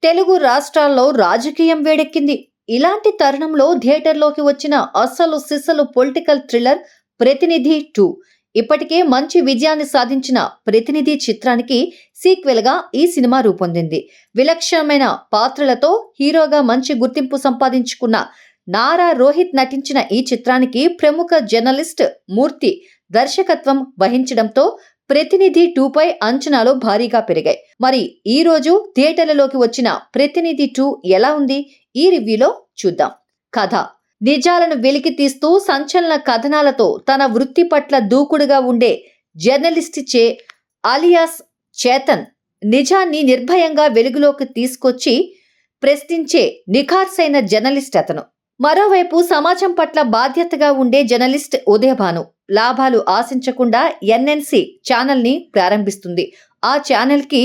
తెలుగు రాష్ట్రాల్లో రాజకీయం వేడెక్కింది. ఇలాంటి తరుణంలో థియేటర్లోకి వచ్చిన అసలు సిసలు పొలిటికల్ థ్రిల్లర్ 'ప్రతినిధి 2'. ఇప్పటికే మంచి విజయాన్ని సాధించిన 'ప్రతినిధి' చిత్రానికి సీక్వెల్గా ఈ సినిమా రూపొందింది. విలక్షణమైన పాత్రలతో హీరోగా మంచి గుర్తింపు సంపాదించుకున్న నారా రోహిత్ నటించిన ఈ చిత్రానికి ప్రముఖ జర్నలిస్ట్ మూర్తి దర్శకత్వం వహించడంతో 'ప్రతినిధి 2' పై అంచనాలు భారీగా పెరిగాయి. మరి ఈ రోజు థియేటర్లలోకి వచ్చిన 'ప్రతినిధి 2' ఎలా ఉంది? ఈ రివ్యూలో చూద్దాం. కథ: నిజాలను వెలికి తీస్తూ సంచలన కథనాలతో తన వృత్తి పట్ల దూకుడుగా ఉండే జర్నలిస్ట్ చే అలియాస్ చేతన్ నిజాన్ని నిర్భయంగా వెలుగులోకి తీసుకొచ్చి ప్రశ్నించే నిఖార్సైన జర్నలిస్ట్ అతను. మరోవైపు సమాజం పట్ల బాధ్యతగా ఉండే జర్నలిస్ట్ ఉదయభాను లాభాలు ఆశించకుండా ఎన్ఎన్సి ఛానల్ని ప్రారంభిస్తుంది. ఆ ఛానల్కి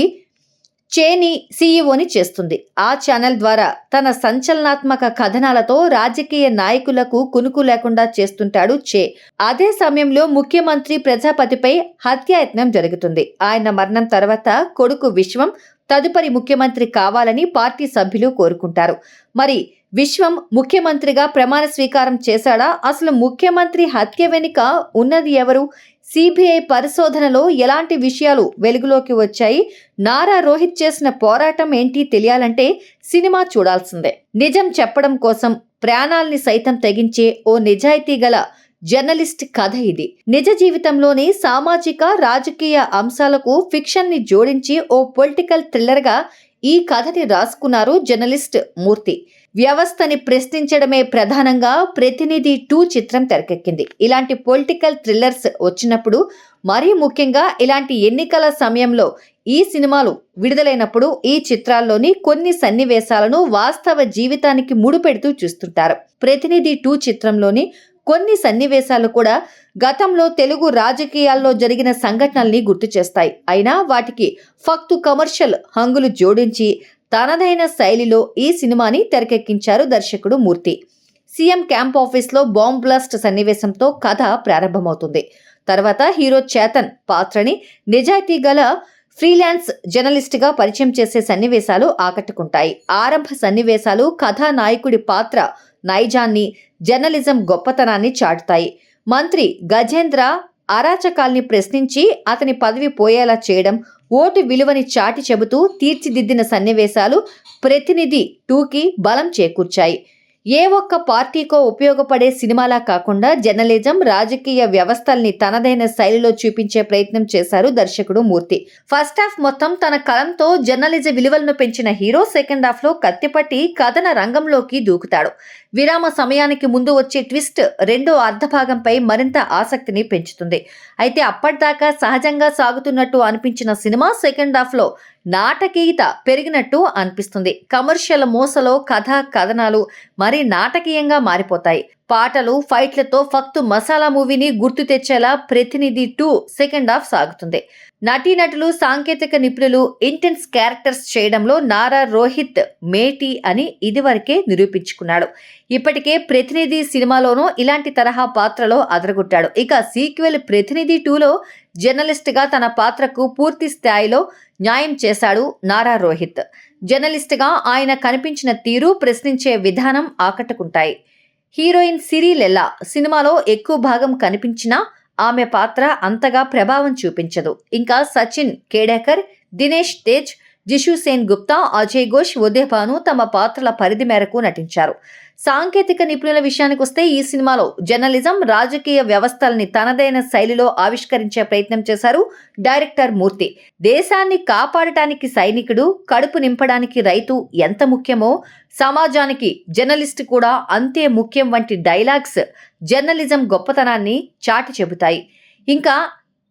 చేని సీఈఓని చేస్తుంది. ఆ ఛానల్ ద్వారా తన సంచలనాత్మక కథనాలతో రాజకీయ నాయకులకు కునుకు లేకుండా చేస్తుంటాడు చే. అదే సమయంలో ముఖ్యమంత్రి ప్రజాపతిపై హత్యాయత్నం జరుగుతుంది. ఆయన మరణం తర్వాత కొడుకు విశ్వం తదుపరి ముఖ్యమంత్రి కావాలని పార్టీ సభ్యులు కోరుకుంటారు. మరి విశ్వం ముఖ్యమంత్రిగా ప్రమాణ స్వీకారం చేశాడా? అసలు ముఖ్యమంత్రి హత్య వెనుక ఉన్నది ఎవరు? సిబిఐ పరిశోధనలో ఎలాంటి విషయాలు వెలుగులోకి వచ్చాయి? నారా రోహిత్ చేసిన పోరాటం ఏంటి తెలియాలంటే సినిమా చూడాల్సిందే. నిజం చెప్పడం కోసం ప్రాణాల్ని సైతం తెగించే ఓ నిజాయితీ గల జర్నలిస్ట్ కథ ఇది. నిజ జీవితంలోని సామాజిక రాజకీయ అంశాలకు ఫిక్షన్ ని జోడించి ఓ పొలిటికల్ థ్రిల్లర్ గా ఈ కథని రాసుకున్నారు జర్నలిస్ట్ మూర్తి. వ్యవస్థని ప్రశ్నించడమే ప్రధానంగా 'ప్రతినిధి 2' చిత్రం తెరకెక్కింది. ఇలాంటి పొలిటికల్ థ్రిల్లర్స్ వచ్చినప్పుడు, మరీ ముఖ్యంగా ఇలాంటి ఎన్నికల సమయంలో ఈ సినిమాలు విడుదలైనప్పుడు ఈ చిత్రాల్లోని కొన్ని సన్నివేశాలను వాస్తవ జీవితానికి ముడిపెడుతూ చూస్తుంటారు. 'ప్రతినిధి 2' చిత్రంలోని కొన్ని సన్నివేశాలు కూడా గతంలో తెలుగు రాజకీయాల్లో జరిగిన సంఘటనల్ని గుర్తు చేస్తాయి. అయినా వాటికి ఫక్తు కమర్షియల్ హంగులు జోడించి తనదైన శైలిలో ఈ సినిమాని తెరకెక్కించారు దర్శకుడు మూర్తి. సీఎం క్యాంప్ ఆఫీస్లో బాంబ్ బ్లాస్ట్ సన్నివేశంతో కథ ప్రారంభమవుతుంది. తర్వాత హీరో చేతన్ పాత్రని నిజాయితీ గల ఫ్రీలాన్స్ జర్నలిస్ట్గా పరిచయం చేసే సన్నివేశాలు ఆకట్టుకుంటాయి. ఆరంభ సన్నివేశాలు కథానాయకుడి పాత్ర నైజాన్ని, జర్నలిజం గొప్పతనాన్ని చాటుతాయి. మంత్రి గజేంద్ర అరాచకాల్ని ప్రశ్నించి అతని పదవి పోయేలా చేయడం, ఓటు విలువని చాటి చెబుతూ తీర్చిదిద్దిన సన్నివేశాలు 'ప్రతినిధి 2'కి బలం చేకూర్చాయి. ఏ ఒక్క పార్టీకో ఉపయోగపడే సినిమాలా కాకుండా జర్నలిజం, రాజకీయ వ్యవస్థల్ని తనదైన శైలిలో చూపించే ప్రయత్నం చేశారు దర్శకుడు మూర్తి. ఫస్ట్ హాఫ్ మొత్తం తన కలంతో జర్నలిజం విలువలను పెంచిన హీరో సెకండ్ హాఫ్ లో కత్తిపట్టి కథన రంగంలోకి దూకుతాడు. విరామ సమయానికి ముందు వచ్చే ట్విస్ట్ రెండో అర్ధభాగంపై మరింత ఆసక్తిని పెంచుతుంది. అయితే అప్పటిదాకా సహజంగా సాగుతున్నట్టు అనిపించిన సినిమా సెకండ్ హాఫ్ లో నాటకీయత పెరిగినట్టు అనిపిస్తుంది. కమర్షియల్ మోసలో కథనాలు మరీ నాటకీయంగా మారిపోతాయి. పాటలు, ఫైట్లతో ఫక్తు మసాలా మూవీని గుర్తు తెచ్చేలా 'ప్రతినిధి 2' సెకండ్ హాఫ్ సాగుతుంది. నటీనటులు, సాంకేతిక నిపుణులు ఇంటెన్స్ క్యారెక్టర్స్ చేయడంలో నారా రోహిత్ మేటి అని ఇదివరకే నిరూపించుకున్నాడు. ఇప్పటికే 'ప్రతినిధి' సినిమాలోనూ ఇలాంటి తరహా పాత్రలో అదరగొట్టాడు. ఇక సీక్వెల్ 'ప్రతినిధి 2'లో జర్నలిస్ట్గా తన పాత్రకు పూర్తి స్థాయిలో న్యాయం చేశాడు నారా రోహిత్. జర్నలిస్ట్గా ఆయన కనిపించిన తీరు, ప్రశ్నించే విధానం ఆకట్టుకుంటాయి. హీరోయిన్ సిరి లెల్లా సినిమాలో ఎక్కువ భాగం కనిపించినా ఆమె పాత్ర అంతగా ప్రభావం చూపించదు. ఇంకా సచిన్ కేడేకర్, దినేష్ తేజ్, జిషు సేన్ గుప్తా, అజయ్ ఘోష్, ఉదయభాను తమ పాత్రల పరిధి మేరకు నటించారు. సాంకేతిక నిపుణుల విషయానికొస్తే ఈ సినిమాలో జర్నలిజం, రాజకీయ వ్యవస్థల్ని తనదైన శైలిలో ఆవిష్కరించే ప్రయత్నం చేశారు డైరెక్టర్ మూర్తి. దేశాన్ని కాపాడటానికి సైనికుడు, కడుపు నింపడానికి రైతు ఎంత ముఖ్యమో సమాజానికి జర్నలిస్ట్ కూడా అంతే ముఖ్యం వంటి డైలాగ్స్ జర్నలిజం గొప్పతనాన్ని చాటి చెబుతాయి. ఇంకా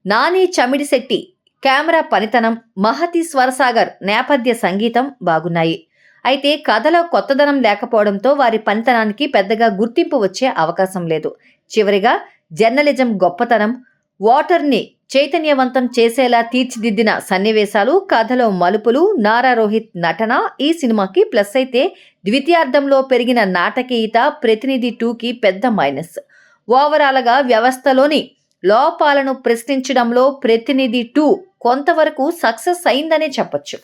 నాని చమిడిశెట్టి కెమెరా పనితనం, మహతి స్వరసాగర్ నేపథ్య సంగీతం బాగున్నాయి. అయితే కథలో కొత్తదనం లేకపోవడంతో వారి పనితనానికి పెద్దగా గుర్తింపు వచ్చే అవకాశం లేదు. చివరిగా జర్నలిజం గొప్పతనం, ఓటర్ని చైతన్యవంతం చేసేలా తీర్చిదిద్దిన సన్నివేశాలు, కథలో మలుపులు, నారా రోహిత్ నటన ఈ సినిమాకి ప్లస్ అయితే ద్వితీయార్థంలో పెరిగిన నాటకీయత 'ప్రతినిధి 2'కి పెద్ద మైనస్. ఓవరాల్గా వ్యవస్థలోని లోపాలను ప్రశ్నించడంలో 'ప్రతినిధి 2' కొంతవరకు సక్సెస్ అయిందనే చెప్పొచ్చు.